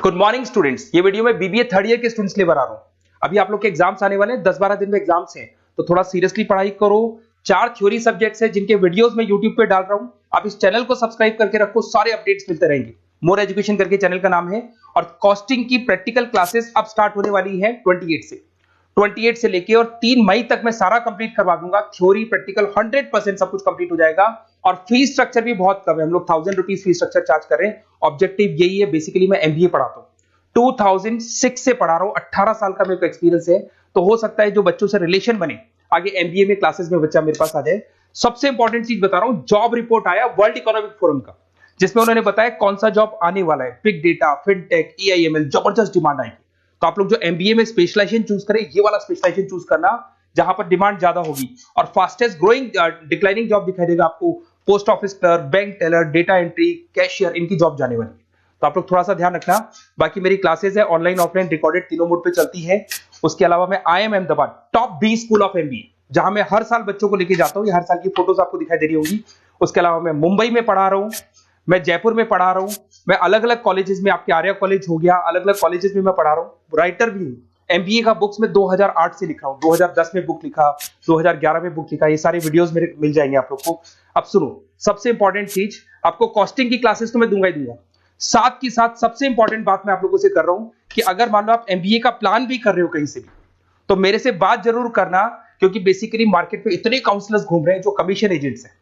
Good morning students. ये video में BBA third year के स्टूडेंट्स के लिए बना रहा हूं। अभी आप लोग के एग्जाम्स आने वाले हैं, 10-12 दिन में एग्जाम्स हैं, तो थोड़ा सीरियसली पढ़ाई करो। 4 थ्योरी सब्जेक्ट्स हैं जिनके वीडियोस मैं यूट्यूब पे डाल रहा हूं। आप इस चैनल को सब्सक्राइब करके रखो, सारे अपडेट्स मिलते रहेंगे। मोर एजुकेशन करके चैनल का नाम है। और कॉस्टिंग की प्रैक्टिकल क्लासेस अब स्टार्ट होने वाली है 28 से लेके, और 3 मई तक मैं सारा कंप्लीट करवा दूंगा। थ्योरी प्रैक्टिकल 100% सब कुछ कंप्लीट हो जाएगा। और फीस स्ट्रक्चर भी बहुत कम है, हम लोग 1000 रुपीज फीस स्ट्रक्चर चार्ज कर रहे हैं। ऑब्जेक्टिव यही है, बेसिकली मैं एमबीए पढ़ाता हूं, 2006 से पढ़ा रहा हूं, 18 साल का मेरे को एक्सपीरियंस है। तो हो सकता है जो बच्चों से रिलेशन बने, आगे एमबीए में क्लासेस में बच्चा मेरे पास आ जाए। सबसे इंपॉर्टेंट चीज बता रहा हूं, जॉब रिपोर्ट आया वर्ल्ड इकोनॉमिक फोरम का, जिसमें उन्होंने बताया कौन सा जॉब आने वाला है। बिग डेटा, फिनटेक, एआईएमएल, जबरदस्त डिमांड आएगी। तो आप लोग जो एमबीए में स्पेशलाइजेशन चूज करें, ये वाला स्पेशलाइजेशन चूज करना जहां पर डिमांड ज्यादा होगी। और फास्टेस्ट ग्रोइंग डिक्लाइनिंग जॉब दिखाई देगा आपको, post office clerk, bank teller, data entry, cashier, इनकी जॉब जाने वाली है। तो आप लोग थोड़ा सा ध्यान रखना। बाकी मेरी क्लासेस है ऑनलाइन ऑफलाइन रिकॉर्डेड, तीनों मोड पे चलती है। उसके अलावा मैं IIM Ahmedabad top 20 school of MBA, जहां मैं हर साल बच्चों को लेके जाता हूं, ये हर साल की फोटोज आपको दिखाई दे रही होंगी। उसके अलावा मैं मुंबई में पढ़ा रहा हूं, मैं जयपुर में पढ़ा रहा हूं, मैं अलग अलग कॉलेजेस में, आपके आर्या कॉलेज हो गया, अलग अलग कॉलेजेस में मैं पढ़ा रहा हूं। राइटर भी हूं, एमबीए का बुक्स में 2008 से लिखा हूं, 2010 में बुक लिखा, 2011 में बुक लिखा। ये सारे वीडियोस मेरे मिल जाएंगे आप लोग को। अब सुनो, सबसे इंपॉर्टेंट चीज, आपको कॉस्टिंग की क्लासेस तो मैं दूंगा ही दूंगा, साथ की साथ सबसे इंपॉर्टेंट बात मैं आप लोगों से कर रहा हूं कि अगर मान लो आप एमबीए का प्लान भी कर रहे हो कहीं से भी, तो मेरे से बात जरूर करना। क्योंकि बेसिकली मार्केट पे इतने काउंसलर्स घूम रहे हैं जो कमीशन एजेंट्स हैं,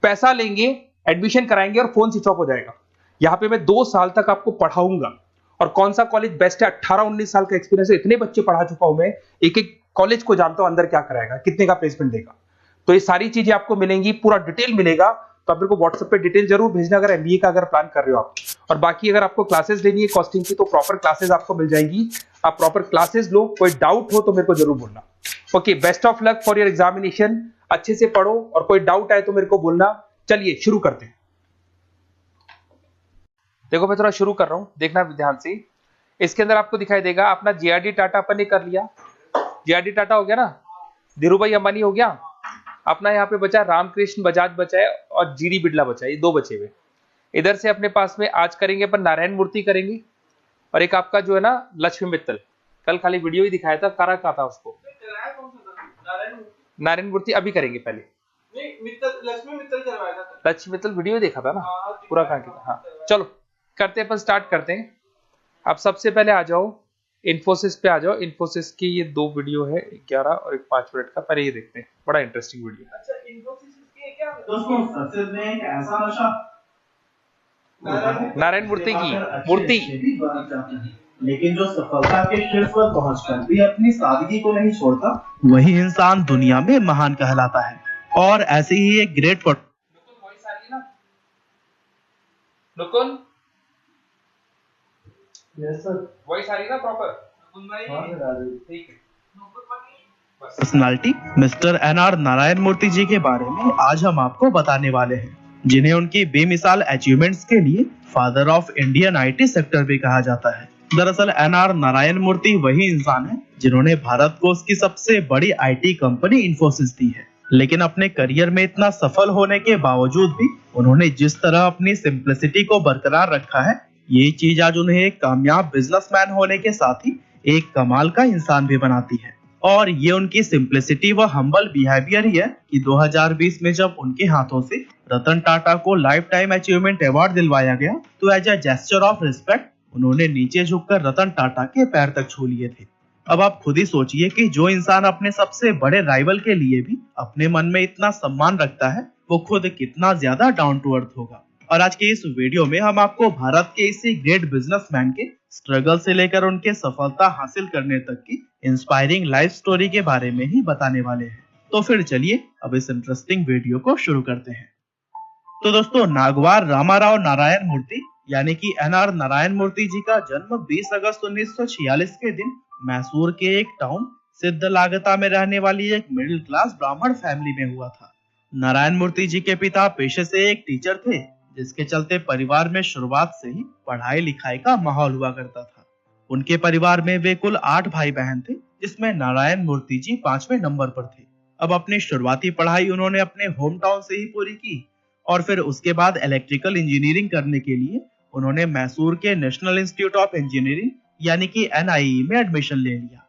पैसा लेंगे, एडमिशन कराएंगे और फोन स्विच ऑफ हो जाएगा। यहां पे मैं 2 साल तक आपको पढ़ाऊंगा, और कौन सा कॉलेज बेस्ट है, 18-19 साल का एक्सपीरियंस है, इतने बच्चे पढ़ा चुका हूं मैं, एक एक कॉलेज को जानता हूं अंदर क्या कराएगा, कितने का प्लेसमेंट देगा। तो ये सारी चीजें आपको मिलेंगी, पूरा डिटेल मिलेगा। तो आप मेरे को व्हाट्सएप पे डिटेल जरूर भेजना अगर एमबीए का अगर प्लान कर रहे हो आप। और बाकी अगर आपको क्लासेस लेनी है कॉस्टिंग की, तो प्रॉपर क्लासेस आपको मिल जाएंगी। आप प्रॉपर क्लासेस लो, कोई डाउट हो तो मेरे को जरूर बोलना। Okay, best of luck for your examination. अच्छे से पढ़ो, और कोई डाउट आए तो मेरे को बोलना। चलिए शुरू करते हैं। देखो मैं थोड़ा शुरू कर रहा हूं, देखना ध्यान से। इसके अंदर आपको दिखाई देगा अपना जेआरडी टाटा अपन ने कर लिया, जेआरडी टाटा हो गया ना, धीरू भाई अंबानी हो गया अपना। यहाँ पे बचा रामकृष्ण बजाज बचा है, और जीडी बिड़ला बचा है, ये 2 बचे हुए। इधर से अपने पास में आज करेंगे अपन नारायण मूर्ति करेंगे, और एक आपका जो है ना लक्ष्मी मित्तल, कल खाली वीडियो ही दिखाया था, करा कहा था उसको। नारायण मूर्ति अभी करेंगे, पहले लक्ष्मी मित्तल वीडियो देखा था ना, पूरा कहा किया। हाँ चलो करते हैं, अपन स्टार्ट करते हैं। आप सबसे पहले आ जाओ इन्फोसिस पे आ जाओ। इन्फोसिस की ये 2 वीडियो है, 11 और एक 5 मिनट का। पहले ये देखते हैं, बड़ा इंटरेस्टिंग वीडियो। अच्छा, इन्फोसिस की क्या दोस्तों, सक्सेस में एक ऐसा नशा नारायण मूर्ति की मूर्ति, लेकिन जो सफलता के शीर्ष पर पहुंचकर भी अपनी सादगी को नहीं छोड़ता, वही इंसान दुनिया में महान कहलाता है। और ऐसे ही एक ग्रेट वॉइस आ रही है ना, नुकुल? यस सर, वॉइस आ रही है ना प्रॉपर? ठीक है। पर्सनालिटी मिस्टर NR नारायण मूर्ति जी के बारे में आज हम आपको बताने वाले हैं, जिन्हें उनकी बेमिसाल अचीवमेंट्स के लिए father of Indian IT sector भी कहा जाता है। दरअसल NR नारायण मूर्ति वही इंसान है जिन्होंने भारत को उसकी सबसे बड़ी IT कंपनी इन्फोसिस दी है। लेकिन अपने करियर में इतना सफल होने के बावजूद भी उन्होंने जिस तरह अपनी सिंप्लिसिटी को बरकरार रखा है, ये चीज आज उन्हें एक कामयाब बिजनेसमैन होने के साथ ही एक कमाल का इंसान भी बनाती है। और ये उनकी सिंप्लिसिटी व हम्बल बिहेवियर ही है कि 2020 में जब उनके हाथों से रतन टाटा को लाइफ टाइम अचीवमेंट अवार्ड दिलवाया गया, तो as a gesture of respect उन्होंने नीचे झुककर रतन टाटा के पैर तक छू लिए थे। अब आप खुद ही सोचिए कि जो इंसान अपने सबसे बड़े राइवल के लिए भी अपने मन में इतना सम्मान रखता है, वो खुद कितना ज्यादा डाउन टू अर्थ होगा। और आज के इस वीडियो में हम आपको भारत के इसी ग्रेट बिजनेसमैन के स्ट्रगल से लेकर उनके सफलता हासिल करने तक की इंस्पायरिंग लाइफ स्टोरी के बारे में ही बताने वाले हैं। तो फिर चलिए अब इस इंटरेस्टिंग वीडियो को शुरू करते हैं। तो दोस्तों, नागवार रामाराव नारायण मूर्ति यानी कि NR नारायण मूर्ति जी का जन्म 20 अगस्त 1946 के दिन मैसूर के एक टाउन सिद्धलागता में रहने वाली एक मिडिल क्लास ब्राह्मण फैमिली में हुआ था। नारायण मूर्ति जी के पिता पेशे से एक टीचर थे, जिसके चलते परिवार में शुरुआत से ही पढ़ाई लिखाई का माहौल हुआ करता था। उनके परिवार में वे कुल 8 भाई बहन थे, जिसमें नारायण मूर्ति जी 5वें नंबर पर थे। अब अपनी शुरुआती पढ़ाई उन्होंने अपने होम टाउन से ही पूरी की, और फिर उसके बाद इलेक्ट्रिकल इंजीनियरिंग करने के लिए उन्होंने मैसूर के नेशनल इंस्टीट्यूट ऑफ इंजीनियरिंग यानी कि NIE में एडमिशन ले लिया।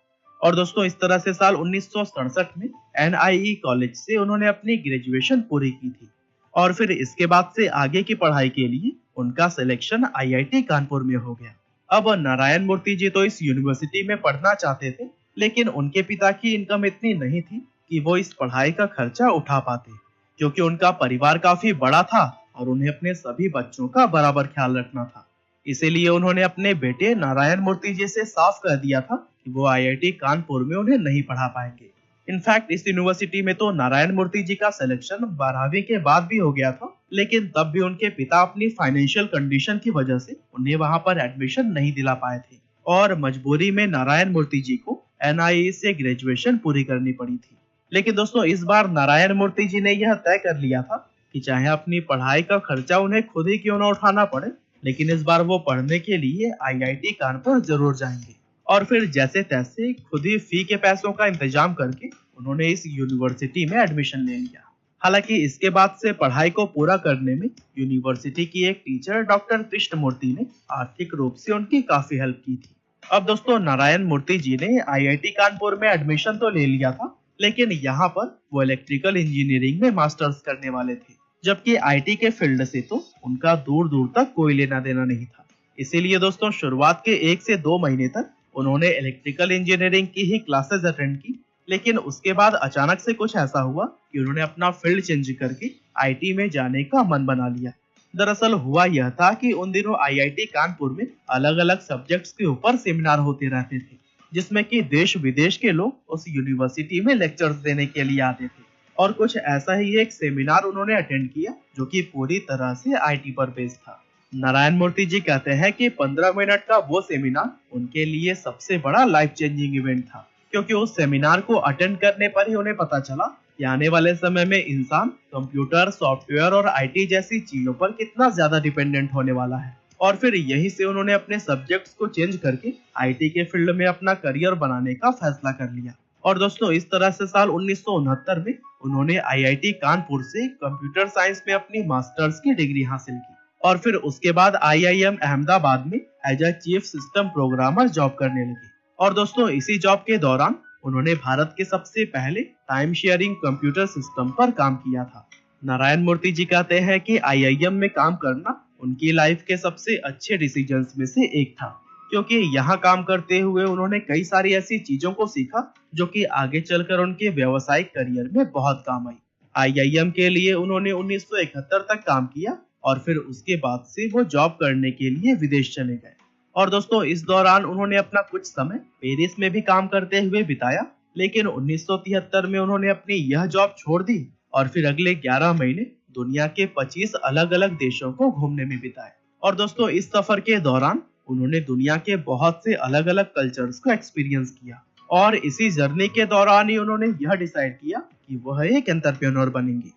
और दोस्तों इस तरह से साल 1967 में NIE कॉलेज से उन्होंने अपनी ग्रेजुएशन पूरी की थी। और फिर इसके बाद से आगे की पढ़ाई के लिए उनका सिलेक्शन IIT कानपुर में हो गया। अब नारायण मूर्ति जी तो इस यूनिवर्सिटी में पढ़ना चाहते थे, लेकिन उनके पिता की इनकम इतनी नहीं थी कि वो इस पढ़ाई का खर्चा उठा पाते, क्योंकि उनका परिवार काफी बड़ा था और उन्हें अपने सभी बच्चों का बराबर ख्याल रखना था। इसीलिए उन्होंने अपने बेटे नारायण मूर्ति जी से साफ कह दिया था कि वो IIT कानपुर में उन्हें नहीं पढ़ा पाएंगे। इनफैक्ट इस यूनिवर्सिटी में तो नारायण मूर्ति जी का सिलेक्शन 12वीं के बाद भी हो गया था, लेकिन तब भी उनके पिता अपनी फाइनेंशियल कंडीशन की वजह से उन्हें वहां पर एडमिशन नहीं दिला पाए थे और मजबूरी में नारायण मूर्ति जी को NIE से ग्रेजुएशन पूरी करनी पड़ी थी। लेकिन दोस्तों इस बार नारायण मूर्ति जी ने यह तय कर लिया था कि चाहे अपनी पढ़ाई का खर्चा उन्हें खुद ही क्यों न उठाना पड़े, लेकिन इस बार वो पढ़ने के लिए IIT कानपुर जरूर जाएंगे। और फिर जैसे तैसे खुद ही फी के पैसों का इंतजाम करके उन्होंने इस यूनिवर्सिटी में एडमिशन ले लिया। हालांकि इसके बाद से पढ़ाई को पूरा करने में यूनिवर्सिटी की एक टीचर डॉक्टर कृष्णमूर्ति ने आर्थिक रूप से उनकी काफी हेल्प की थी। अब दोस्तों नारायण मूर्ति जी ने IIT कानपुर में एडमिशन तो ले लिया था, लेकिन यहाँ पर वो इलेक्ट्रिकल इंजीनियरिंग में मास्टर्स करने वाले थे, जबकि IT के फील्ड से तो उनका दूर दूर तक कोई लेना देना नहीं था। इसीलिए दोस्तों शुरुआत के 1 से 2 महीने तक उन्होंने इलेक्ट्रिकल इंजीनियरिंग की ही क्लासेस अटेंड की, लेकिन उसके बाद अचानक से कुछ ऐसा हुआ कि उन्होंने अपना फील्ड चेंज करके IT में जाने का मन बना लिया। दरअसल हुआ यह था कि उन दिनों IIT कानपुर में अलग अलग सब्जेक्ट्स के ऊपर सेमिनार होते रहते थे, जिसमें कि देश विदेश के लोग उस यूनिवर्सिटी में लेक्चर्स देने के लिए आते थे। और कुछ ऐसा ही एक सेमिनार उन्होंने अटेंड किया जो कि पूरी तरह से IT पर बेस्ड था। नारायण मूर्ति जी कहते हैं कि 15 मिनट का वो सेमिनार उनके लिए सबसे बड़ा लाइफ चेंजिंग इवेंट था, क्योंकि उस सेमिनार को अटेंड करने पर ही उन्हें पता चला कि आने वाले समय में इंसान कंप्यूटर, सॉफ्टवेयर और IT जैसी चीजों पर कितना ज्यादा डिपेंडेंट होने वाला है। और फिर यहीं से उन्होंने अपने सब्जेक्ट्स को चेंज करके IT के फील्ड में अपना करियर बनाने का फैसला कर लिया। और दोस्तों इस तरह से साल 1969 में उन्होंने IIT कानपुर से कंप्यूटर साइंस में अपनी मास्टर्स की डिग्री हासिल की और फिर उसके बाद IIM अहमदाबाद में as a chief system programmer job करने लगे। और दोस्तों इसी जॉब के दौरान उन्होंने भारत के सबसे पहले टाइम शेयरिंग कंप्यूटर सिस्टम पर काम किया था। नारायण मूर्ति जी कहते हैं कि IIM में काम करना उनकी लाइफ के सबसे अच्छे डिसीजंस में से एक था, क्योंकि यहाँ काम करते हुए उन्होंने कई सारी ऐसी चीजों को सीखा जो कि आगे चलकर उनके व्यावसायिक करियर में बहुत काम आई। IIM के लिए उन्होंने 1971 तक काम किया और फिर उसके बाद से वो जॉब करने के लिए विदेश चले गए। और दोस्तों इस दौरान उन्होंने अपना कुछ समय पेरिस में भी काम करते हुए बिताया, लेकिन 1973 में उन्होंने अपनी यह जॉब छोड़ दी और फिर अगले 11 महीने दुनिया के 25 अलग अलग देशों को घूमने में बिताए। और दोस्तों इस सफर के दौरान उन्होंने दुनिया के बहुत से अलग अलग कल्चर्स को एक्सपीरियंस किया और इसी जर्नी के दौरान ही उन्होंने यह डिसाइड किया कि वह एक एंटरप्रेन्योर बनेंगे।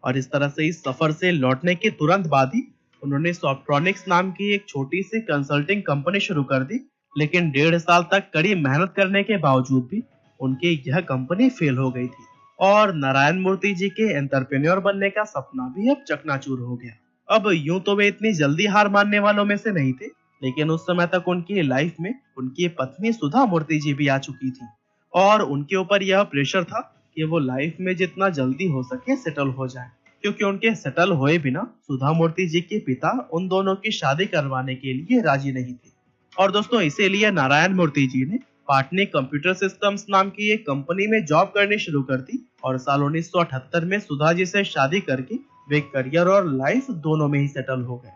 और इस तरह से इस सफर से लौटने के तुरंत बाद ही उन्होंने सॉफ्ट्रॉनिक्स नाम की एक छोटी सी कंसल्टिंग कंपनी शुरू कर दी, लेकिन 1.5 साल तक कड़ी मेहनत करने के बावजूद भी उनकी यह कंपनी फेल हो गई थी और नारायण मूर्ति जी के एंटरप्रेन्योर बनने का सपना भी अब चकनाचूर हो गया। अब यूं तो वे इतनी जल्दी हार मानने वालों में से नहीं थे, लेकिन उस समय तक उनकी लाइफ में उनकी पत्नी सुधा मूर्ति जी भी आ चुकी थी और उनके ऊपर यह प्रेशर था कि वो लाइफ में जितना जल्दी हो सके सेटल हो जाए, क्योंकि उनके सेटल हुए बिना सुधा मूर्ति जी के पिता उन दोनों की शादी करवाने के लिए राजी नहीं थे। और दोस्तों इसीलिए नारायण मूर्ति जी ने पाटनी कंप्यूटर सिस्टम्स नाम की एक कंपनी में जॉब करनी शुरू कर दी और साल 1978 में सुधा जी से शादी करके वे करियर और लाइफ दोनों में ही सेटल हो गए।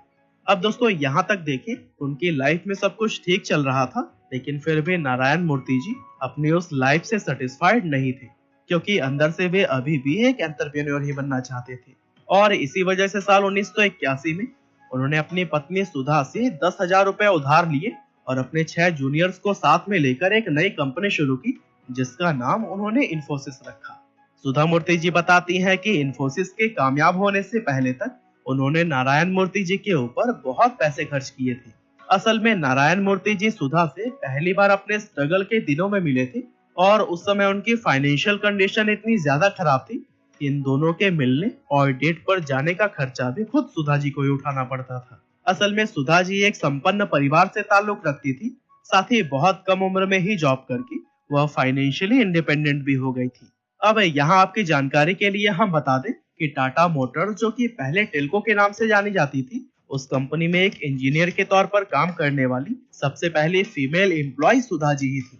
अब दोस्तों यहाँ तक देखें उनकी लाइफ में सब कुछ ठीक चल रहा था, लेकिन फिर भी नारायण मूर्ति जी अपनी उस लाइफ से सेटिस्फाइड नहीं थे, क्योंकि अंदर से वे अभी भी एक एंटरप्रेन्योर ही बनना चाहते थे। और इसी वजह से साल 1981 में उन्होंने अपनी पत्नी सुधा से 10,000 रुपए उधार लिए और अपने 6 जूनियर्स को साथ में लेकर एक नई कंपनी शुरू की, जिसका नाम उन्होंने इन्फोसिस रखा। सुधा मूर्ति जी बताती हैं कि इन्फोसिस के कामयाब होने से पहले तक उन्होंने नारायण मूर्ति जी के ऊपर बहुत पैसे खर्च किए थे। असल में नारायण मूर्ति जी सुधा से पहली बार अपने स्ट्रगल के दिनों में मिले थे और उस समय उनकी फाइनेंशियल कंडीशन इतनी ज्यादा खराब थी कि इन दोनों के मिलने और डेट पर जाने का खर्चा भी खुद सुधा जी को ही उठाना पड़ता था। असल में सुधा जी एक संपन्न परिवार से ताल्लुक रखती थी, साथ ही बहुत कम उम्र में ही जॉब करके वह फाइनेंशियली इंडिपेंडेंट भी हो गई थी। अब यहाँ आपकी जानकारी के लिए हम बता दें कि टाटा मोटर, जो कि पहले टेल्को के नाम से जानी जाती थी, उस कंपनी में एक इंजीनियर के तौर पर काम करने वाली सबसे पहली फीमेल एम्प्लॉय सुधा जी ही थी।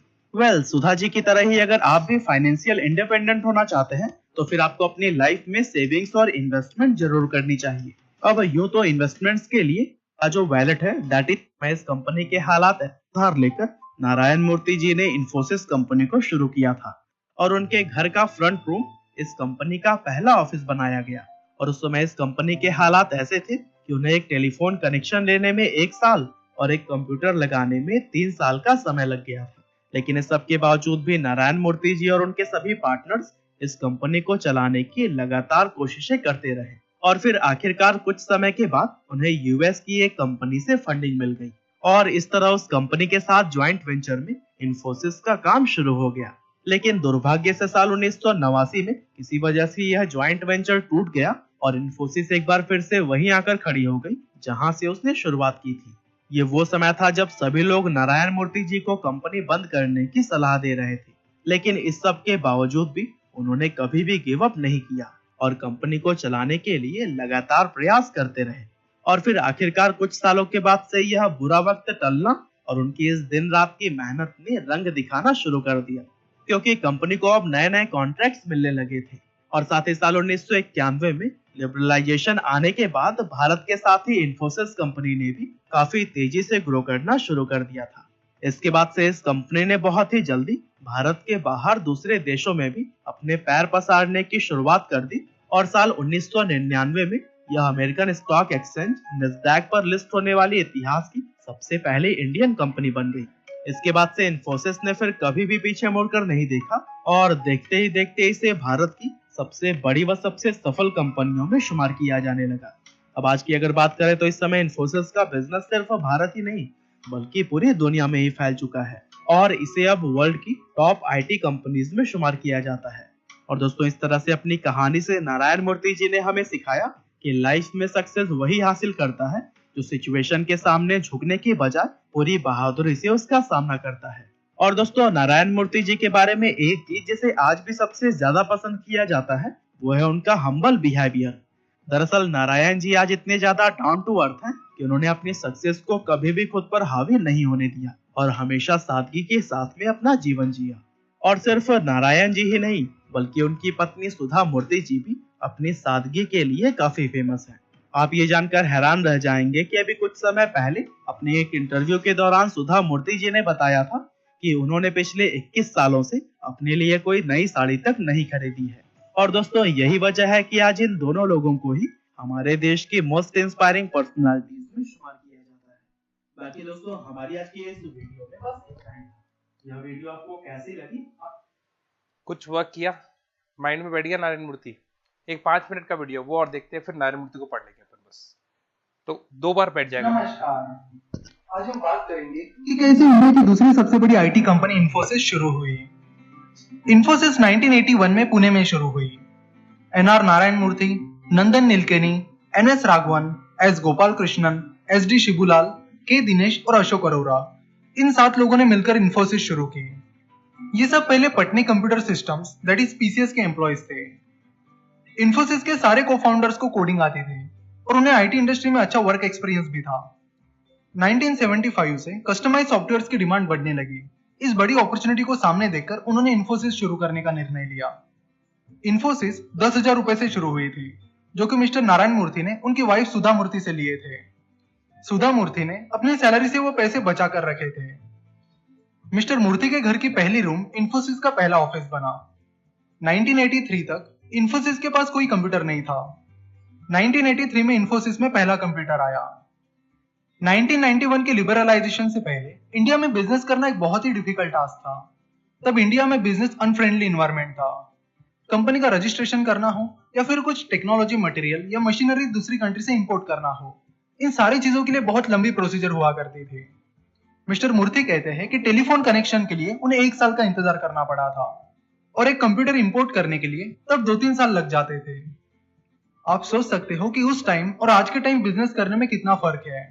सुधा जी की तरह ही अगर आप भी फाइनेंशियल इंडिपेंडेंट होना चाहते हैं तो फिर आपको अपनी लाइफ में सेविंग्स और इन्वेस्टमेंट जरूर करनी चाहिए। अब यूं तो इन्वेस्टमेंट्स के लिए का जो वैलेट है, दैट इज इस कंपनी के हालात उधार लेकर नारायण मूर्ति जी ने इन्फोसिस कंपनी को शुरू किया था और उनके घर का फ्रंट रूम इस कंपनी का पहला ऑफिस बनाया गया। और उस समय इस कंपनी के हालात ऐसे थे कि उन्हें एक टेलीफोन कनेक्शन लेने में 1 साल और एक कंप्यूटर लगाने में 3 साल का समय लग गया था। लेकिन इस सब के बावजूद भी नारायण मूर्ति जी और उनके सभी पार्टनर्स इस कंपनी को चलाने की लगातार कोशिशें करते रहे और फिर आखिरकार कुछ समय के बाद उन्हें यूएस की एक कंपनी से फंडिंग मिल गई और इस तरह उस कंपनी के साथ ज्वाइंट वेंचर में इन्फोसिस का काम शुरू हो गया। लेकिन दुर्भाग्य से साल 1989 में किसी वजह से यह ज्वाइंट वेंचर टूट गया और इन्फोसिस एक बार फिर से वहीं आकर खड़ी हो गई जहां से उसने शुरुआत की थी। ये वो समय था जब सभी लोग नारायण मूर्ति जी को कंपनी बंद करने की सलाह दे रहे थे, लेकिन इस सब के बावजूद भी उन्होंने कभी भी गिव अप नहीं किया और कंपनी को चलाने के लिए लगातार प्रयास करते रहे। और फिर आखिरकार कुछ सालों के बाद से यह बुरा वक्त टलना और उनकी इस दिन रात की मेहनत ने रंग दिखाना शुरू कर दिया, क्योंकि कंपनी को अब नए नए कॉन्ट्रैक्ट्स मिलने लगे थे और साथ ही साल 1991 में लिबरलाइजेशन आने के बाद भारत के साथ ही इन्फोसिस कंपनी ने भी काफी तेजी से ग्रो करना शुरू कर दिया था। इसके बाद से इस कंपनी ने बहुत ही जल्दी भारत के बाहर दूसरे देशों में भी अपने पैर पसारने की शुरुआत कर दी और साल 1999 में यह अमेरिकन स्टॉक एक्सचेंज नैस्डैक पर लिस्ट होने वाली इतिहास की सबसे पहली इंडियन कंपनी बन गई। इसके बाद से इन्फोसिस ने फिर कभी भी पीछे मुड़कर नहीं देखा और देखते ही देखते इसे भारत की सबसे बड़ी व सबसे सफल कंपनियों में शुमार किया जाने लगा। अब आज की अगर बात करें तो इस समय इन्फोसिस का बिजनेस सिर्फ भारत ही नहीं बल्कि पूरी दुनिया में ही फैल चुका है और इसे अब वर्ल्ड की टॉप आईटी कंपनीज में शुमार किया जाता है। और दोस्तों, इस तरह से अपनी कहानी से नारायण मूर्ति जी ने हमें सिखाया कि लाइफ में सक्सेस वही हासिल करता है जो सिचुएशन के सामने झुकने की बजाय पूरी बहादुरी से उसका सामना करता है। और दोस्तों, नारायण मूर्ति जी के बारे में एक चीज जिसे आज भी सबसे ज्यादा पसंद किया जाता है वो है उनका हम्बल बिहेवियर। दरअसल नारायण जी आज इतने ज्यादा डाउन टू अर्थ हैं कि उन्होंने अपनी सक्सेस को कभी भी खुद पर हावी नहीं होने दिया और हमेशा सादगी के साथ में अपना जीवन जिया। और सिर्फ नारायण जी ही नहीं बल्कि उनकी पत्नी सुधा मूर्ति जी भी अपनी सादगी के लिए काफी फेमस है। आप ये जानकर हैरान रह जाएंगे कि अभी कुछ समय पहले अपने एक इंटरव्यू के दौरान सुधा मूर्ति जी ने बताया था कि उन्होंने पिछले 21 सालों से अपने लिए कोई नई साड़ी तक नहीं खरीदी है। और दोस्तों, यही वजह है कि आज इन दोनों लोगों को ही हमारे देश की मोस्ट इंस्पायरिंग पर्सनालिटीज में शुमार किया जाता है। बाकी दोस्तों, हमारी आज की इस वीडियो में बस इतना ही। यह वीडियो आपको कैसी लगी? कुछ वर्क किया, माइंड में बैठ गया नारायण मूर्ति, एक 5 मिनट का वीडियो वो और देखते हैं, फिर नारायण मूर्ति को पढ़ लेंगे अपन, बस तो 2 बार बैठ जाएगा। नमस्कार, आज हम बात करेंगे कि कैसे इंडिया की दूसरी सबसे बड़ी आईटी कंपनी इन्फोसिस शुरू हुई। इन्फोसिस 1981 में पुणे में शुरू हुई। NR Narayana Murthy, Nandan Nilekani, NS Raghavan, S Gopalakrishnan, SD Shibulal, K Dinesh और अशोक अरोरा, इन 7 लोगों ने मिलकर इन्फोसिस शुरू की। ये सब पहले Patni computer systems that is PCS के एम्प्लॉयज थे। इन्फोसिस के सारे को-फाउंडर्स को कोडिंग आती थी और उन्हें आईटी इंडस्ट्री में अच्छा वर्क एक्सपीरियंस भी था। 1975 से कस्टमाइज सॉफ्टवेयर्स की डिमांड बढ़ने लगी। इस बड़ी अपॉर्चुनिटी को सामने देखकर उन्होंने इन्फोसिस शुरू करने का निर्णय लिया। इन्फोसिस 10,000 रुपए से शुरू हुई थी, जो कि मिस्टर नारायण मूर्ति ने उनकी वाइफ सुधा मूर्ति से लिए थे। सुधा मूर्ति ने अपनी सैलरी से वो पैसे बचा कर रखे थे। मिस्टर मूर्ति के घर की पहली रूम इन्फोसिस का पहला ऑफिस बना। 1983 तक इन्फोसिस के पास कोई कंप्यूटर नहीं था। 1983 में इन्फोसिस में पहला कंप्यूटर आया। 1991 के लिबरलाइजेशन से पहले इंडिया में बिजनेस करना एक बहुत ही डिफिकल्ट टास्क था। तब इंडिया में बिजनेस अनफ्रेंडली इन्वायरमेंट था। कंपनी का रजिस्ट्रेशन करना हो या फिर कुछ टेक्नोलॉजी मटेरियल या मशीनरी दूसरी कंट्री से इंपोर्ट करना हो, इन सारी चीजों के लिए बहुत लंबी प्रोसीजर हुआ करती थी। मिस्टर मूर्ति कहते हैं कि टेलीफोन कनेक्शन के लिए उन्हें 1 साल का इंतजार करना पड़ा था और एक कंप्यूटर इंपोर्ट करने के लिए तब 2-3 साल लग जाते थे। आप सोच सकते हो कि उस टाइम और आज के टाइम बिजनेस करने में कितना फर्क है।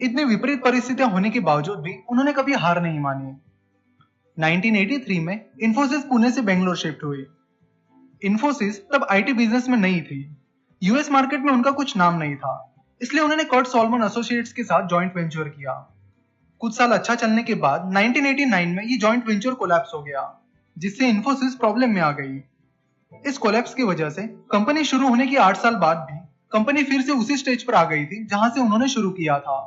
इतनी विपरीत परिस्थितियां होने के बावजूद भी उन्होंने कभी हार नहीं मानी। 1983 में इंफोसिस पुणे से बेंगलोर शिफ्ट हुई। इंफोसिस तब आईटी बिजनेस में नहीं थी। यूएस मार्केट में उनका कुछ नाम नहीं था, इसलिए उन्होंने कर्ट सॉलमन एसोसिएट्स के साथ जॉइंट वेंचर किया। कुछ साल अच्छा चलने के बाद 1989 में ये जॉइंट वेंचर कोलैप्स हो गया, जिससे इंफोसिस प्रॉब्लम में आ गई। इस कोलैप्स की वजह से कंपनी शुरू होने के 8 साल बाद भी कंपनी फिर से उसी स्टेज पर आ गई थी जहां से उन्होंने शुरू किया था।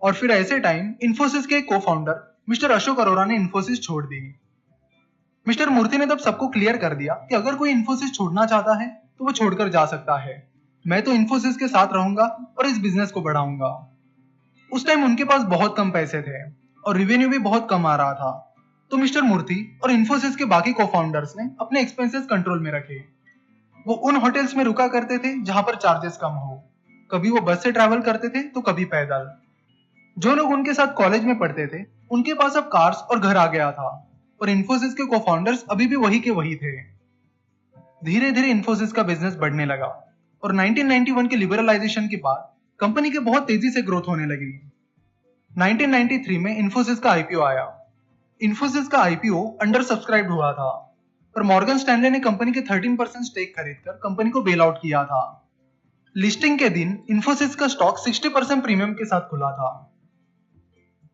और फिर ऐसे टाइम इंफोसिस के को फाउंडर मिस्टर अशोक अरोरा ने इंफोसिस छोड़ दी। मिस्टर मूर्ति ने तब सबको क्लियर कर दिया कि अगर कोई इंफोसिस छोड़ना चाहता है तो वो छोड़कर जा सकता है, मैं तो इंफोसिस के साथ रहूंगा और इस बिजनेस को बढ़ाऊंगा। उस टाइम उनके पास बहुत कम पैसे थे और रिवेन्यू भी बहुत कम आ रहा था, तो मिस्टर मूर्ति और इंफोसिस के बाकी को फाउंडर्स ने अपने एक्सपेंसेस कंट्रोल में रखे। वो उन होटल्स में रुका करते थे जहां पर चार्जेस कम हो। कभी वो बस से ट्रैवल करते थे तो कभी पैदल। जो लोग उनके साथ कॉलेज में पढ़ते थे उनके पास अब कार्स और घर आ गया था, और इंफोसिस के को फाउंडर्स अभी भी वही के वही थे। धीरे धीरे इंफोसिस का बिजनेस बढ़ने लगा और 1991 के लिबरलाइजेशन के बाद कंपनी के बहुत तेजी से ग्रोथ होने लगी। 1993 में इंफोसिस का आईपीओ आया। इंफोसिस का आईपीओ अंडर सब्सक्राइब्ड हुआ था, पर मॉर्गन स्टैनले ने कंपनी के 13% स्टेक खरीदकर कंपनी को बेल आउट किया था। लिस्टिंग के दिन इंफोसिस का स्टॉक 60% प्रीमियम के साथ खुला था।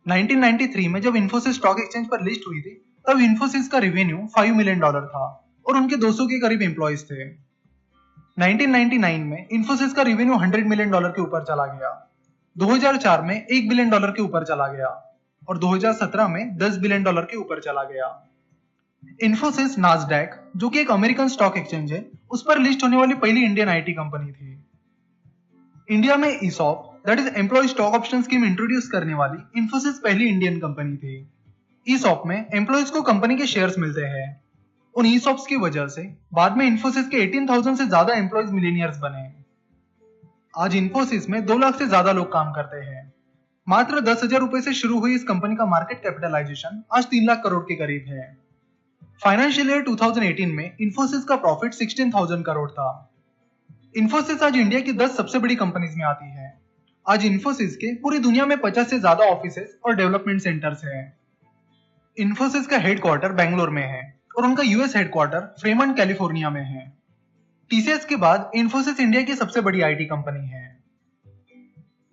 1993 में जब इंफोसिस स्टॉक एक्सचेंज पर लिस्ट हुई थी तब इंफोसिस का रेवेन्यू $5 मिलियन था और उनके 200 के करीब एम्प्लॉइज थे। 1999 में इंफोसिस का रेवेन्यू $100 मिलियन के ऊपर चला गया, 2004 में $1 बिलियन के ऊपर चला गया और 2017 में $10 बिलियन के ऊपर चला गया। इंफोसिस नास्डैक, जो कि एक अमेरिकन स्टॉक एक्सचेंज है, उस पर लिस्ट होने वाली पहली इंडियन आईटी कंपनी थी। इंडिया में ESOP, that is employ stock option scheme introduce करने वाली इंफोसिस पहली इंडियन कंपनी थी। ईसॉप में एम्प्लॉयज को कंपनी के शेयर्स मिलते हैं। उन ईसॉप्स की वजह से बाद में इंफोसिस के 18,000 से ज्यादा एम्प्लॉयज मिलीनियर्स बने। आज इंफोसिस में 2 लाख से ज्यादा लोग काम करते हैं। मात्र 10,000 रुपए से शुरू हुई इस कंपनी का मार्केट कैपिटलाइजेशन आज 3 लाख करोड़ के करीब है। फाइनेंशियल ईयर 2018 में इंफोसिस का प्रॉफिट 16,000 करोड़ था। इंफोसिस आज इंडिया की 10 सबसे बड़ी कंपनीज में आती है। आज इंफोसिस के पूरी दुनिया में 50 से ज्यादा ऑफिसेस और डेवलपमेंट सेंटर्स हैं। इंफोसिस का हेडक्वार्टर बेंगलोर में है और उनका यूएस हेडक्वार्टर फ्रेमंट कैलिफोर्निया में है। टीसीएस के बाद इंफोसिस इंडिया की सबसे बड़ी आईटी कंपनी है।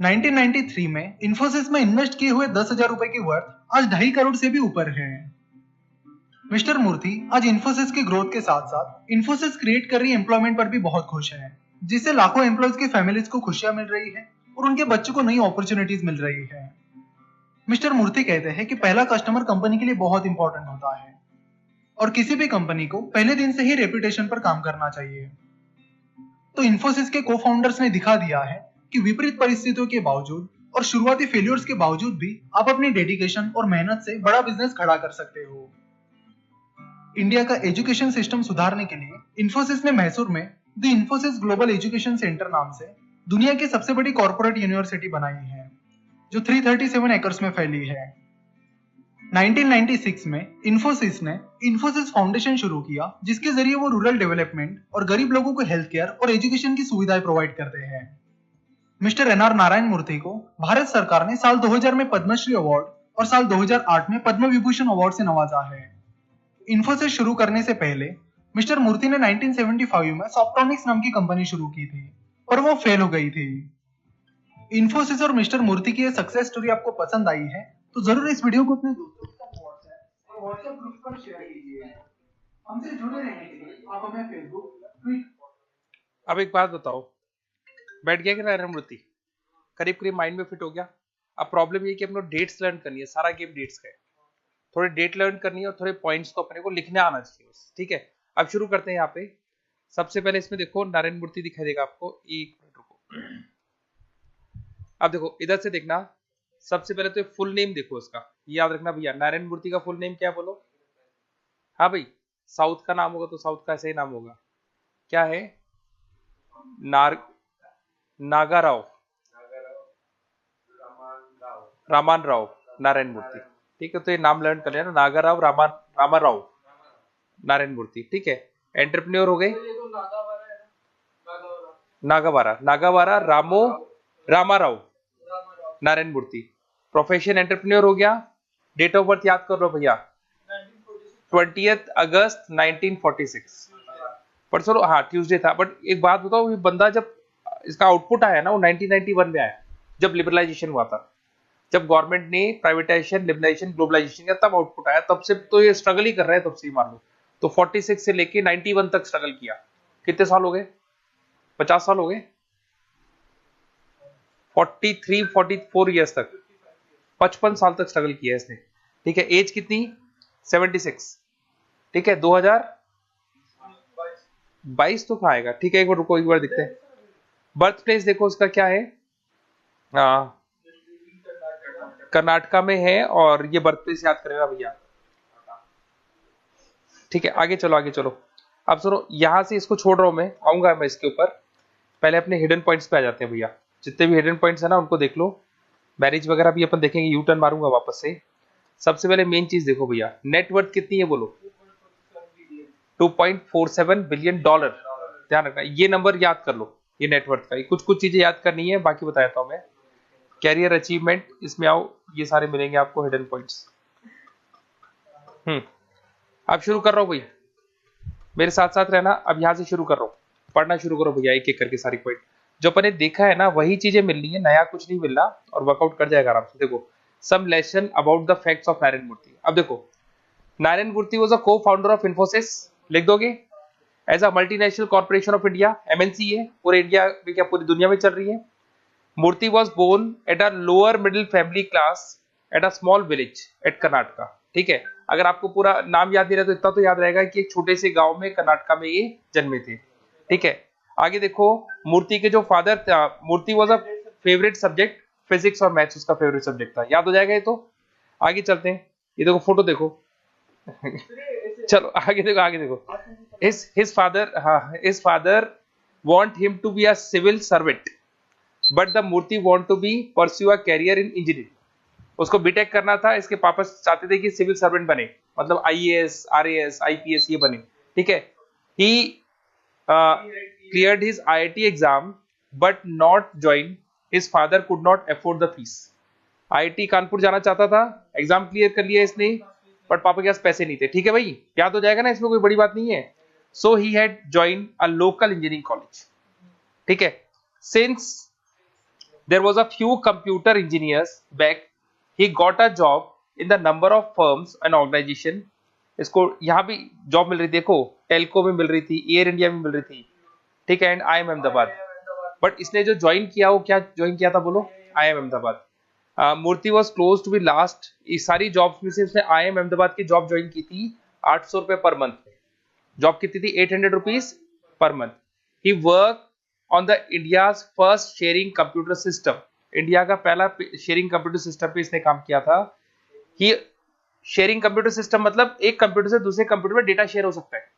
1993 में इंफोसिस में इन्वेस्ट किए हुए 10,000 रुपए की वर्थ आज 2.5 करोड़ से भी ऊपर है। मिस्टर मूर्ति आज इंफोसिस के ग्रोथ के साथ साथ इंफोसिस क्रिएट कर रही एम्प्लॉयमेंट पर भी बहुत खुश है, जिससे लाखों एम्प्लॉयज की फैमिलीज को खुशियां मिल रही है और उनके बच्चों को नई अपॉर्चुनिटीज मिल रही है। मिस्टर मूर्ति कहते हैं कि पहला कस्टमर कंपनी के लिए बहुत इंपॉर्टेंट होता है और किसी भी कंपनी को पहले दिन से ही रेपुटेशन पर काम करना चाहिए। तो इंफोसिस के को फाउंडर्स ने दिखा दिया है कि विपरीत परिस्थितियों के बावजूद और शुरुआती फेलियर्स के बावजूद भी आप अपनी डेडिकेशन और मेहनत से बड़ा बिजनेस खड़ा कर सकते हो। इंडिया का एजुकेशन सिस्टम सुधारने के लिए इंफोसिस ने मैसूर में the Infosys global education centre नाम से दुनिया की सबसे बड़ी कॉर्पोरेट यूनिवर्सिटी बनाई है, जो 337 एकर्स में फैली है। 1996 में इंफोसिस ने इंफोसिस फाउंडेशन शुरू किया, जिसके जरिए वो रूरल डेवलपमेंट और गरीब लोगों को हेल्थ केयर और एजुकेशन की सुविधाएं प्रोवाइड करते हैं। मिस्टर एनआर नारायण मूर्ति को भारत सरकार ने साल 2000 में पद्मश्री अवार्ड और साल 2008 में पद्म विभूषण अवार्ड से नवाजा है। इंफोसिस शुरू करने से पहले मिस्टर मूर्ति ने 1975 में सॉफ्ट्रॉनिक्स नाम की कंपनी शुरू की थी, पर वो फेल हो गई थी। इंफोसिस और मिस्टर मूर्ति की ये सक्सेस स्टोरी आपको पसंद आई है तो जरूर इस वीडियो को अपने दोस्तों के साथ व्हाट्सएप ग्रुप पर शेयर कीजिए। हमसे जुड़े रहने के लिए आप हमें फेसबुक, ट्विटर। अब एक बात बताओ, बैठ गया कि नारायण मूर्ति? करीब करीब माइंड में फिट हो गया। अब प्रॉब्लम ये कि अपने डेट्स लर्न करनी है, सारा गेम डेट्स का है। थोड़े डेट लर्न करनी है और थोड़े पॉइंट्स को अपने को लिखने आना चाहिए, ठीक है? अब शुरू करते हैं। यहाँ पे सबसे पहले इसमें देखो नारायण मूर्ति दिखाई देगा आपको। एक मिनट रुको। अब देखो इधर से देखना, सबसे पहले तो फुल नेम देखो इसका, याद रखना भैया। नारायण मूर्ति का फुल नेम क्या है बोलो? हाँ भाई, साउथ का नाम होगा तो साउथ का ऐसा ही नाम होगा। क्या है? नागाराव रामान राव नारायण मूर्ति, ठीक है? तो ये नाम लर्न कर लेना, नागाराव रामान राव नारायण मूर्ति, ठीक है? एंटरप्रेन्योर हो गए नागावारा रामाराव, नारायण मूर्ति। प्रोफेशन एंटरप्रेन्योर हो गया। डेट ऑफ बर्थ याद कर लो भैया, 20 अगस्त 1946। पर सर हाँ ट्यूसडे था। बट एक बात बताओ, ये बंदा जब इसका आउटपुट आया ना वो 1991 में आया, जब लिबरलाइजेशन हुआ था, जब गवर्नमेंट ने प्राइवेटाइजेशन, लिबरलाइजेशन, ग्लोबलाइजेशन किया, तब आउटपुट आया। तब से तो ये स्ट्रगल ही कर रहा है, तब से ही मान लो। तो 46 से लेके 91 तक स्ट्रगल किया। कितने साल हो गए? 50 साल हो गए। 43 44 ईयर्स तक, 55 साल तक स्ट्रगल किया इसने। ठीक है, एज कितनी? 76। ठीक है, 2022 तो कहाँ आएगा? ठीक है, एक बार रुको, एक बार देखते हैं। बर्थ प्लेस देखो उसका क्या है, कर्नाटका में है। और ये बर्थ प्लेस याद करेगा भैया। ठीक है, आगे चलो, आगे चलो। अब सुनो, यहां से इसको छोड़ रहा हूं मैं, आऊंगा मैं इसके ऊपर। पहले अपने हिडन पॉइंट्स पे आ जाते हैं भैया। जितने भी हिडन पॉइंट्स है ना उनको देख लो। मैरिज वगैरह भी अपन देखेंगे, यू टर्न मारूंगा वापस से। सबसे पहले मेन चीज देखो भैया, नेटवर्थ कितनी है बोलो? 2.47 बिलियन डॉलर। ध्यान रखना, ये नंबर याद कर लो, ये नेटवर्थ का। कुछ कुछ चीजें याद करनी है, बाकी बता देता हूं मैं। कैरियर अचीवमेंट, इसमें आओ, ये सारे मिलेंगे आपको हिडन पॉइंट्स। अब शुरू कर रहा हूं भैया, मेरे साथ साथ रहना। अब यहां से शुरू कर रहा हूं, पढ़ना शुरू करो भैया, एक एक करके सारी पॉइंट जो अपन ने देखा है ना वही चीजें मिलनी है, नया कुछ नहीं मिलना, और वर्कआउट कर जाएगा आराम से। देखो, some lesson about the facts of Narayana Murthy. अब देखो, नारायण मूर्ति वाज अ को फाउंडर ऑफ इन्फोसिस, लिख दोगे? As a multinational corporation of India, MNC है, पूरे इंडिया में क्या पूरी दुनिया में चल रही है। Murthy was born at a lower middle family class at a small village at Karnataka. ठीक है, अगर आपको पूरा नाम याद नहीं रहा तो इतना तो याद रहेगा कि एक छोटे से गांव में कर्नाटका में ये जन्मे थे। ठीक है, आगे देखो, मूर्ति के जो फादर था, Murthy was a favourite subject physics और मैथ्स उसका फेवरेट सब्जेक्ट था। याद हो जाएगा ये तो। आगे चलते हैं, ये देखो फोटो देखो। चलो आगे देखो, आगे देखो। his father want him to be a civil servant but the Murthy want to be pursue a career in engineering। उसको बीटेक करना था, इसके पापा चाहते थे कि सिविल सर्वेंट बने, मतलब आईएएस, आरएएस, आईपीएस ये बने। ठीक है, he cleared his IIT exam but not join, his father could not afford the fees। IIT Kanpur जाना चाहता था, एग्जाम क्लियर कर लिया इसने, बट पापा के पास पैसे नहीं थे। ठीक है भाई, याद हो जाएगा ना, इसमें कोई बड़ी बात नहीं है। So he had join a local engineering college. ठीक है, since there was a few computer engineers back, he got a job in the number of firms and organisation. इसको यहाँ भी जॉब मिल रही थी, देखो टेलको में मिल रही थी, एयर इंडिया में मिल रही थी। ठीक है, एंड IIM अहमदाबाद। बट इसने जो ज्वाइन किया वो क्या ज्वाइन किया था बोलो? IIM Ahmedabad. Murthy was close to be last. इस सारी जॉब्स में से उसने IIM अहमदाबाद की जॉब ज्वाइन की थी 800 रुपए पर मंथ। जॉब कितनी थी? 800 rupees per month. He work on the India's first sharing computer system. India का पहला शेयरिंग कंप्यूटर सिस्टम पे इसने काम किया था। ही शेयरिंग कंप्यूटर सिस्टम मतलब एक कंप्यूटर से दूसरे कंप्यूटर में डेटा शेयर हो सकता है।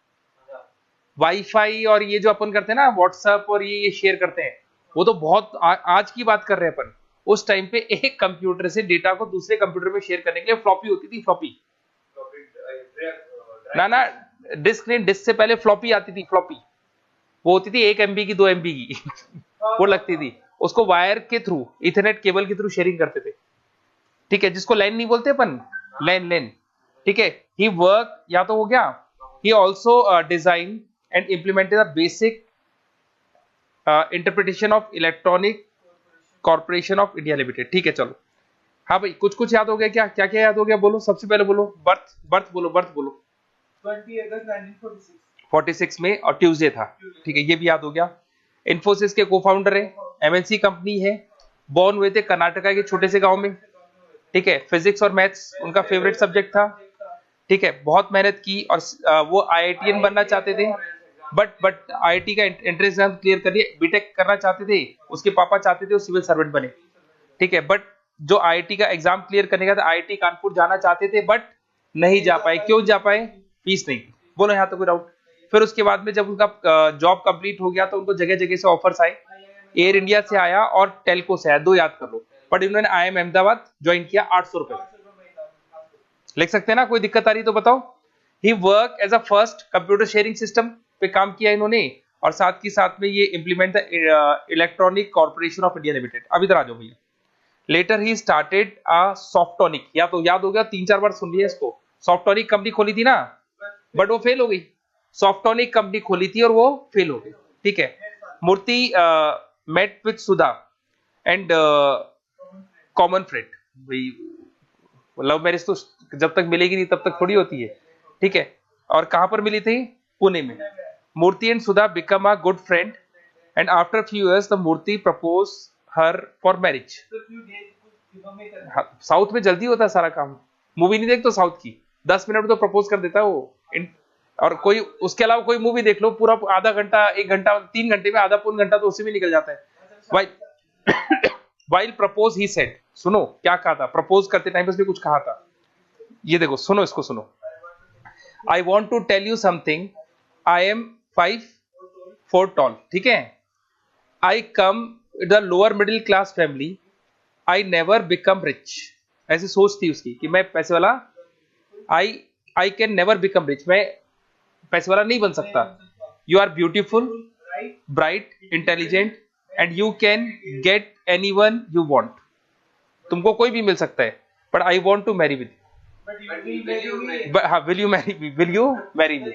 वाईफाई और ये जो अपन करते हैं ना व्हाट्सएप और ये शेयर करते हैं, वो तो बहुत आज की बात कर रहे हैं अपन। उस टाइम पे एक कंप्यूटर से डेटा को दूसरे कंप्यूटर में शेयर करने के लिए फ्लॉपी होती थी, फ्लॉपी ना डिस्क नहीं, डिस्क से पहले फ्लॉपी आती थी। फ्लॉपी वो होती थी 1 MB की, 2 MB की वो लगती थी। उसको वायर के थ्रू, इथरनेट केबल के थ्रू शेयरिंग करते थे। ठीक है, जिसको लैन नहीं बोलते अपन, लैन। ठीक है, ही वर्क, या तो हो गया, he also design and implemented the basic interpretation of electronic corporation of India limited. ठीक है, चलो हाँ भाई, कुछ कुछ याद हो गया क्या? क्या क्या याद हो गया बोलो? सबसे पहले बोलो बर्थ बोलो, 20 अगस्त 1946 में, और ट्यूसडे था। ठीक है, ये भी याद हो गया। इन्फोसिस के को फाउंडर है, MNC कंपनी है, बॉर्न हुए थे कर्नाटका के छोटे से गांव में। ठीक है, फिजिक्स और मैथ्स उनका फेवरेट सब्जेक्ट था। ठीक है, बहुत मेहनत की और वो IITian बनना चाहते थे, बट IIT का एंट्रेंस एग्जाम क्लियर कर लिया, बीटेक करना चाहते थे। उसके पापा चाहते थे वो सिविल सर्वेंट बने। ठीक है, बट जो IIT का एग्जाम क्लियर करने का था, IIT कानपुर जाना चाहते थे बट नहीं जा पाए। क्यों जा पाए? फीस नहीं। बोलो यहाँ तो कोई डाउट? फिर उसके बाद में जब उनका जॉब कंप्लीट हो गया तो उनको जगह जगह से ऑफर्स आए। एयर इंडिया से आया और टेलको से आया, दो याद कर लो। बट इन्होंने IIM अहमदाबाद ज्वाइन किया 800 रुपए। लिख सकते हैं ना? कोई दिक्कत आ रही तो बताओ। He work as a first computer sharing system पे काम किया इन्होंने, और साथ ही साथ में ये implement the electronic corporation of India limited. अब इधर आ जाओ भैया, लेटर ही स्टार्टेड अ सॉफ्टोनिक, या तो याद हो गया, 3-4 बार सुन लिया इसको। सॉफ्टोनिक कंपनी खोली थी ना, बट वो फेल हो गई। सॉफ्टोनिक कंपनी खोली थी और वो फेल हो गई, ठीक है। Murthy met with Sudha and common friend. भाई लव मैरिज तो जब तक मिलेगी नहीं तब तक थोड़ी होती है, ठीक है। और कहां पर मिली थी? पुणे में। Murthy and Sudha become a good friend and after few years the Murthy propose her for marriage. South में जल्दी होता है सारा काम। मूवी नहीं देखते साउथ की, 10 मिनट में तो प्रपोज कर देता है वो। और कोई उसके अलावा कोई मूवी देख लो, पूरा आधा घंटा, 1 घंटा, 3 घंटे में आधा पौन घंटा तो उसी में निकल जाता है। वाइल प्रपोज ही सेड, सुनो क्या कहा था प्रपोज करते टाइम, उसने कुछ कहा था। ये देखो, सुनो इसको सुनो। I want to tell you something, I am 5 foot tall, ठीक है। I come the lower middle class family, I never become rich. ऐसी सोच थी उसकी कि मैं पैसे वाला, I can never become rich, मैं पैसे वाला नहीं बन सकता। You are beautiful, bright, intelligent and you can get anyone you want. तुमको कोई भी मिल सकता है, but I want to Mary with you. हाँ, विल यू मैरी मी,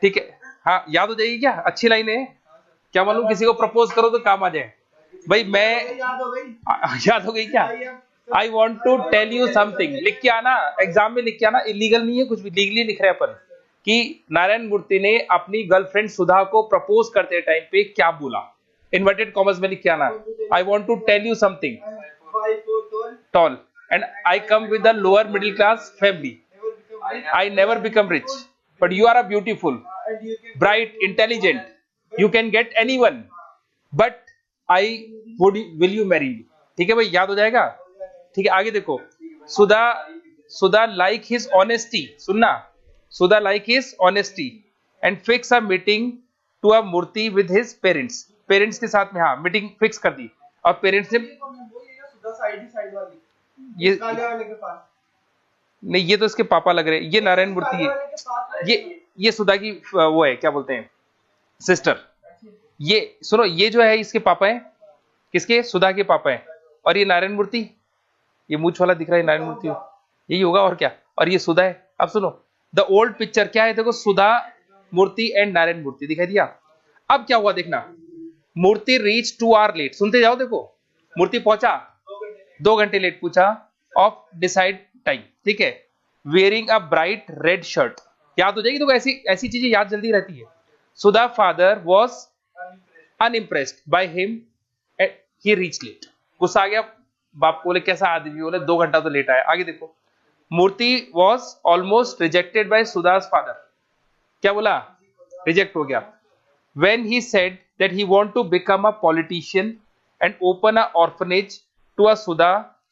ठीक है। हाँ, याद हो जाएगी क्या? अच्छी लाइन है, क्या मालूम किसी को प्रपोज करो तो काम आ जाए। भाई मैं याद हो गई क्या? I want to tell you something, लिख के आना, एग्जाम में लिख के आना। इलीगल नहीं है कुछ भी, लीगली लिख रहे हैं अपन कि नारायण मूर्ति ने अपनी गर्लफ्रेंड सुधा को प्रपोज करते टाइम पे क्या बोला। इन्वर्टेड कॉमर्स में लिख के आना, I want to tell you something, tall and I come with the lower middle class family, I never become rich, but you are a beautiful, bright, intelligent, you can get anyone, but I will you marry me. ठीक है भाई, याद हो जाएगा, ठीक है। आगे देखो, सुधा लाइक हिज ऑनेस्टी, सुनना, Sudha like his honesty and fix a meeting to a Murthy with his parents. Parents के साथ में, हाँ, मीटिंग फिक्स कर दी। और पेरेंट्स ने ये नहीं, ये तो इसके पापा लग रहे हैं, ये नारायण मूर्ति है, ये सुधा की वो है, क्या बोलते हैं, सिस्टर। ये सुनो, ये जो है इसके पापा है, किसके? सुधा के पापा है। और ये नारायण मूर्ति, ये मूछ वाला दिख रहा है नारायण मूर्ति, यही होगा और क्या। और ये सुधा है। अब सुनो, द ओल्ड पिक्चर क्या है, देखो, सुधा मूर्ति एंड नारायण मूर्ति दिखाई दिया। अब क्या हुआ देखना, मूर्ति रीच 2 hours लेट, सुनते जाओ, देखो, मूर्ति पहुंचा 2 घंटे लेट, पूछा ऑफ डिसाइड टाइम, ठीक है, wearing a bright red shirt. याद हो जाएगी, तो ऐसी चीजें याद जल्दी रहती है। Sudha father was unimpressed by him, he reach late. गुस्सा आ गया, बाप बोले कैसा आदमी, बोले 2 घंटा तो लेट आया। आगे देखो, Murthy was almost rejected by सुधा's फादर, क्या बोला, रिजेक्ट हो गया। When he said that he want to become a politician and open a orphanage to a Sudha,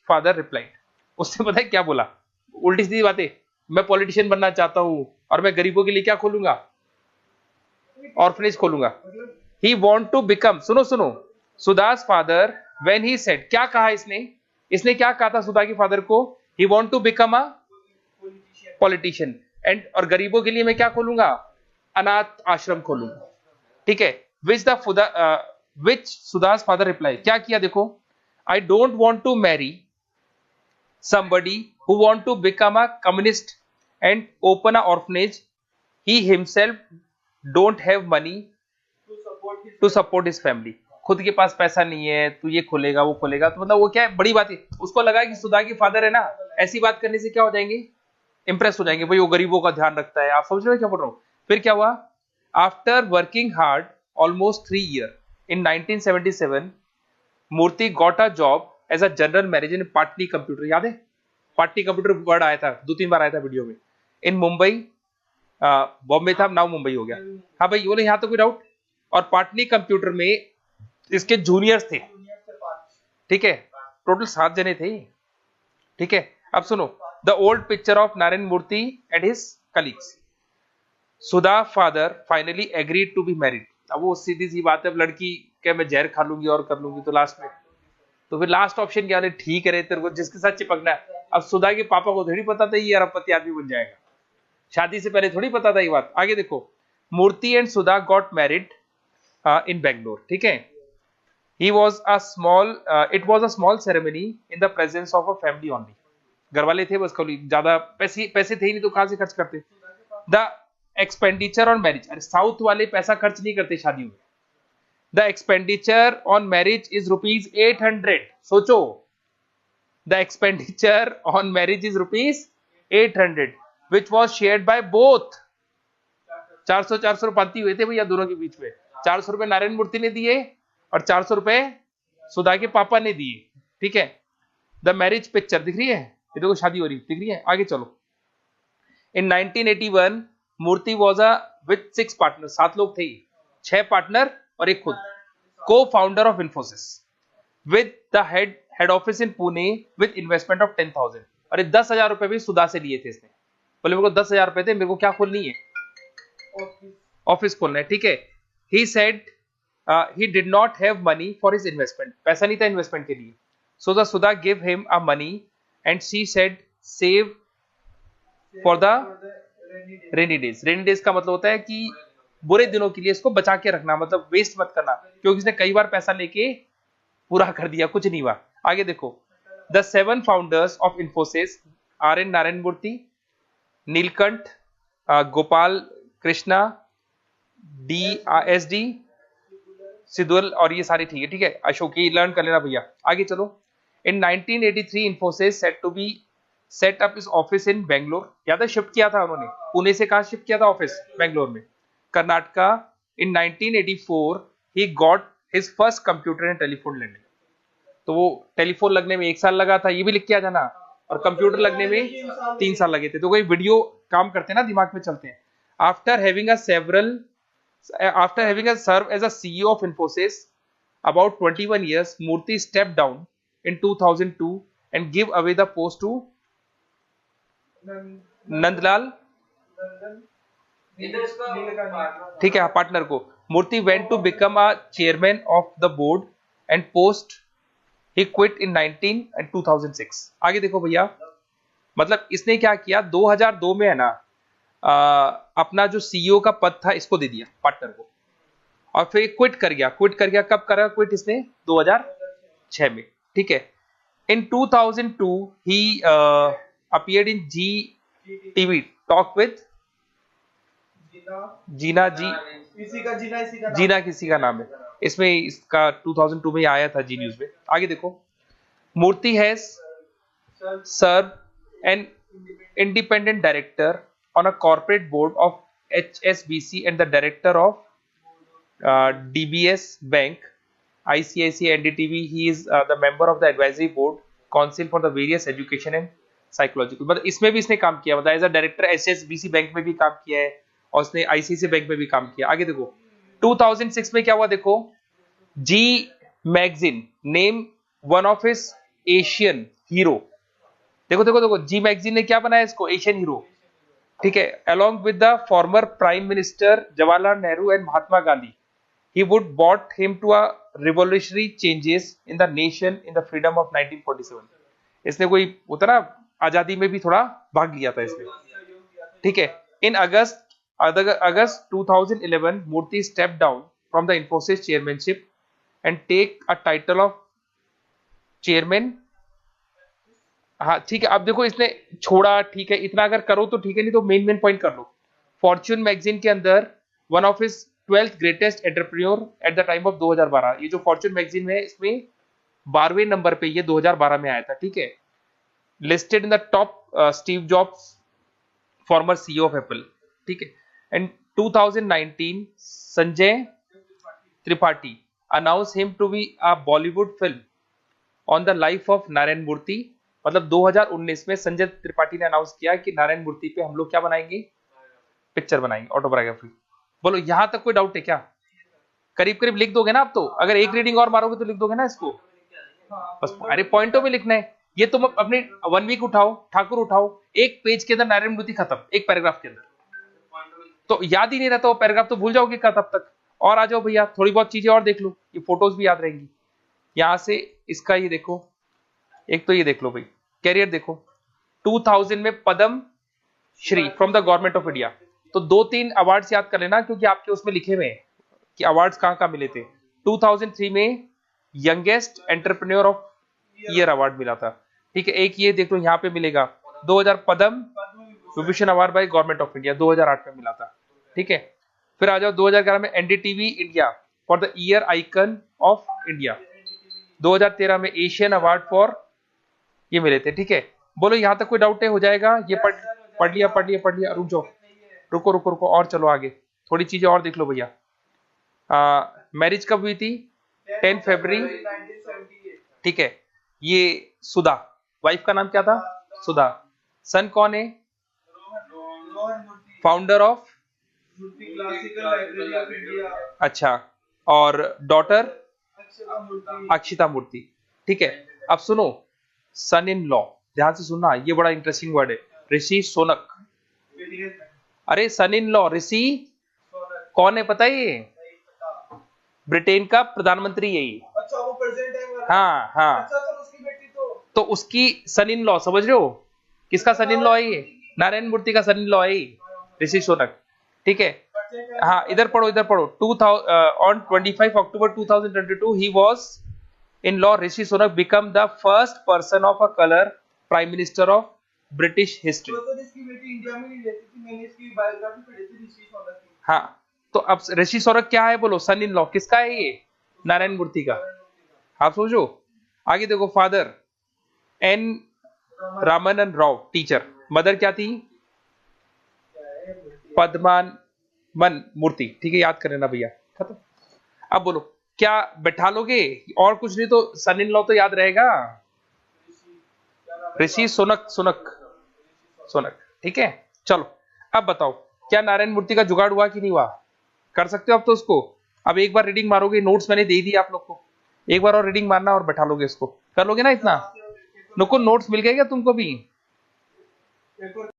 father replied, उसने पता है क्या बोला, उल्टी सीधी बातें, मैं पॉलिटिशियन बनना चाहता हूं और मैं गरीबों के लिए क्या खोलूंगा, ऑर्फनेज खोलूंगा। He want to become, सुनो सुनो, सुधा's father when he said, क्या कहा इसने क्या कहा था सुधा के फादर को, he want to become a politician and, और गरीबों के लिए मैं क्या खोलूंगा, अनाथ आश्रम खोलूंगा, ठीक है। विच सुधा's फादर रिप्लाई, क्या किया देखो, I don't want to marry somebody who want to become a communist and open a orphanage, he himself don't have money to support his family। खुद के पास पैसा नहीं है, तू ये खोलेगा वो खोलेगा, तो मतलब वो क्या है, बड़ी बात है। उसको लगा कि सुधा के फादर है ना, ऐसी बात करने से क्या हो जाएंगे, इंप्रेस हो जाएंगे, भाई वो गरीबों का ध्यान रखता है। आप समझ रहे हो क्या बोल रहा हूँ। फिर क्या हुआ, after working hard almost 3 years in 1977, Murthy got a job as a general manager in Patni computer. याद है, पाटनी कंप्यूटर वर्ड आया था, 2-3 बार आया था वीडियो में। इन मुंबई, बॉम्बे था, नाउ मुंबई हो गया। हाँ भाई, बोले यहाँ तो कोई डाउट। और पाटनी कंप्यूटर में इसके जूनियर्स थे, ठीक है, टोटल 7 जने थे, ठीक है। अब सुनो, the old picture of Narayana Murthy and his colleagues. Sudha father finally agreed to be married. अब वो सीधी सी बात है, अब लड़की क्या मैं जहर खा लूंगी और कर लूंगी, तो लास्ट में तो फिर लास्ट ऑप्शन क्या है, ठीक है तेरे को जिसके साथ चिपकना है। अब सुधा के पापा को थोड़ी पता था ये अरबपति आदमी बन जाएगा, शादी से पहले थोड़ी पता था ये बात। आगे देखो, Murthy and Sudha got married in Bangalore, ठीक है। He was a small, it was a small ceremony in the presence of a family only. घर वाले थे बस, कोई ज्यादा पैसे थे ही नहीं तो कहां से खर्च करते. The expenditure on marriage, अरे साउथ वाले पैसा खर्च नहीं करते शादियों में. The expenditure on marriage is rupees 800. सोचो, the expenditure on marriage is rupees 800, which was shared by both. 400 पाती हुए थे भैया दोनों के बीच में. 400 रुपए नारायण मूर्ति ने दिए और 400 रुपए सुधा के पापा ने दिए. ठीक है. द मैरिज पिक्चर दिख रही है, ये देखो शादी हो रही दिख रही है. आगे चलो. इन 1981 मूर्ति वॉज अ विथ 6 पार्टनर, 7 लोग थे, 6 पार्टनर और एक खुद, को founder of Infosys with the head office in Pune with investment of 10,000. अरे 10,000 रुपए भी सुधा से लिए थे इसने. बोले मेरे को 10,000 रुपए थे, मेरे को क्या खोलनी है, ऑफिस खोलना है. ठीक है. He said he did not have money for his investment, पैसा नहीं था इन्वेस्टमेंट के लिए. So the Sudha gave him a money and she said save for the rainy days. Rainy days का मतलब होता है कि बुरे दिनों के लिए इसको बचा के रखना, मतलब वेस्ट मत करना, क्योंकि इसने कई बार पैसा लेके पूरा कर दिया, कुछ नहीं हुआ. आगे देखो. The 7 founders of Infosys are in Narayan Murthy, Neelkanth, Gopal Krishna, DSD, सिद्धूल और ये सारे ठीक है. ठीक है. अशोक ये लर्न कर लेना भैया. आगे चलो. In 1983 Infosys set to be set up इस ऑफिस इन बेंगलोर. याद है शिफ्ट किया था उन्होंने, पुणे से कहा शिफ्ट किया था ऑफिस, बेंगलोर में, Karnataka. In 1984 he got his first computer and telephone landing. तो वो टेलीफोन लगने में 1 साल लगा था, ये भी लिख के आ जाना, और कंप्यूटर लगने में 3 साल लगे थे. तो कोई वीडियो काम करते हैं ना, दिमाग में चलते हैं. After having served as a CEO of Infosys about 21 years, Murthy stepped down in 2002 and gave away the post to Nandlal. ठीक है, पार्टनर को. Murthy went to become a chairman of the board and post he quit in 2006. आगे देखो भैया, मतलब इसने क्या किया, 2002 में है ना, अपना जो सीईओ का पद था इसको दे दिया पार्टनर को, और फिर क्विट कर गया. कब करा क्विट इसने, 2006 में. ठीक है. In 2002 he appeared in Zee TV talk with जीना किसी का नाम है इसमें, इसका 2002 में आया था जी न्यूज में. आगे देखो. Murthy has serve an independent director on a corporate board of HSBC and the director of DBS Bank, ICICI, NDTV. He is the member of the advisory board council for the various education and psychological. मतलब इसमें भी इसने काम किया, मतलब as a director HSBC bank में भी काम किया है और उसने ICICI बैंक में भी काम किया. आगे देखो. 2006 में क्या हुआ देखो. Zee magazine name one of his Asian hero. देखो जी मैगजीन ने क्या बनाया इसको, एशियन हीरो. ठीक है. along with the former prime minister Jawaharlal Nehru and Mahatma Gandhi, he would brought him to a revolutionary changes in the nation in the freedom of 1947. इसने कोई उतना आजादी में भी थोड़ा भाग लिया था इसमें. ठीक है. in August 2011 Murthy stepped down from the Infosys chairmanship and take a title of chairman. हाँ ठीक है. अब देखो इसने छोड़ा, ठीक है, इतना अगर करो तो ठीक है, नहीं तो मेन पॉइंट कर लो. फॉर्च्यून मैगजीन के अंदर one of his 12th greatest entrepreneur at the time of 2012. ये जो फॉर्च्यून मैगजीन है इसमें 12वें नंबर पे ये 2012 में आया था. ठीक है. Listed in the top Steve Jobs, former CEO of Apple. ठीक है. And 2019 Sanjay Tripathi announce him to be a Bollywood film on the life of Narayana Murthy. मतलब 2019 में संजय त्रिपाठी ने अनाउंस किया कि नारायण मूर्ति पे हम लोग क्या बनाएंगे, पिक्चर बनाएंगे, ऑटोबायोग्राफी. बोलो यहां तक कोई डाउट है क्या? करीब लिख दोगे ना आप तो, अगर एक रीडिंग और मारोगे तो लिख दोगे ना इसको बस. अरे पॉइंटों में लिखना है. ये तुम अपने 1 वीक उठाओ, ठाकुर उठाओ, एक पेज के अंदर नारायण मूर्ति खत्म, एक पैराग्राफ के अंदर. तो याद ही नहीं रहता वो पैराग्राफ, तो भूल जाओगे कब तक. और आ जाओ भैया, थोड़ी बहुत चीजें और देख लो, ये फोटोज भी याद रहेंगी. यहां से इसका ये देखो, एक तो ये देख लो भाई, कैरियर देखो. 2000 में Padma Shri from the government of India. तो 2-3 अवार्ड्स याद कर लेना, क्योंकि आपके उसमें लिखे हुए हैं कि अवार्ड्स कहां मिले थे. 2003 में youngest entrepreneur of year award मिला था। ठीक है, एक ये देख लो यहाँ पे मिलेगा 2000 Padma Vibhushan award by government of India 2008 में मिला था। ठीक है, फिर आ जाओ 2011 में NDTV India for the year icon of India. 2013 में एशियन अवार्ड फॉर ये मिले थे। ठीक है, बोलो यहाँ तक कोई डाउट है? हो जाएगा ये पढ़ लिया। रुको और चलो आगे, थोड़ी चीजें और देख लो भैया। मैरिज कब हुई थी? 10 फरवरी। ठीक है, ये सुधा, वाइफ का नाम क्या था? सुधा। सन कौन है? फाउंडर ऑफ अच्छा, और डॉटर अक्षिता मूर्ति। ठीक है, अब सुनो, सन इन लॉ, ध्यान से सुनना, ये बड़ा इंटरेस्टिंग वर्ड है, ऋषि सोनक। अरे सन इन लॉ, ऋषि कौन है पता है? ये ब्रिटेन का प्रधानमंत्री है ये। अच्छा, वो प्रेसिडेंट है। हाँ। अच्छा, तो उसकी बेटी तो उसकी सन इन लॉ, समझ रहे हो? किसका सन इन लॉ है ये? नारायण मूर्ति का सन इन लॉ है ये, ऋषि सोनक। ठीक है, हाँ, इधर पढ़ो। On 25 October 2022 he was in law, Rishi Shaunak become the first person of a colour prime minister of British history. तो इसकी बेटी इंडिया में नहीं रहती थी, मैंने इसकी बायोग्राफी पढ़ी थी ऋषि सोनक की। हाँ, तो अब ऋषि सोनक क्या है बोलो? सन इन लॉ किसका है ये? नारायण मूर्ति का। आप सोचो आगे देखो, father N Ramanand Rao, teacher. Mother क्या थी? पद्मामन मूर्ति। ठीक है, याद कर लेना भैया, खत्म। अब बोलो क्या बैठा लोगे? और कुछ नहीं तो सन इन लॉ तो याद रहेगा, ऋषि सोनक। ठीक है, चलो अब बताओ, क्या नारायण मूर्ति का जुगाड़ हुआ कि नहीं हुआ? कर सकते हो अब तो उसको। अब एक बार रीडिंग मारोगे, नोट्स मैंने दे दिया आप लोग को, एक बार और रीडिंग मारना और बैठा लोगे इसको, कर लोगे ना इतना? नुको नोट्स मिल गए क्या तुमको भी?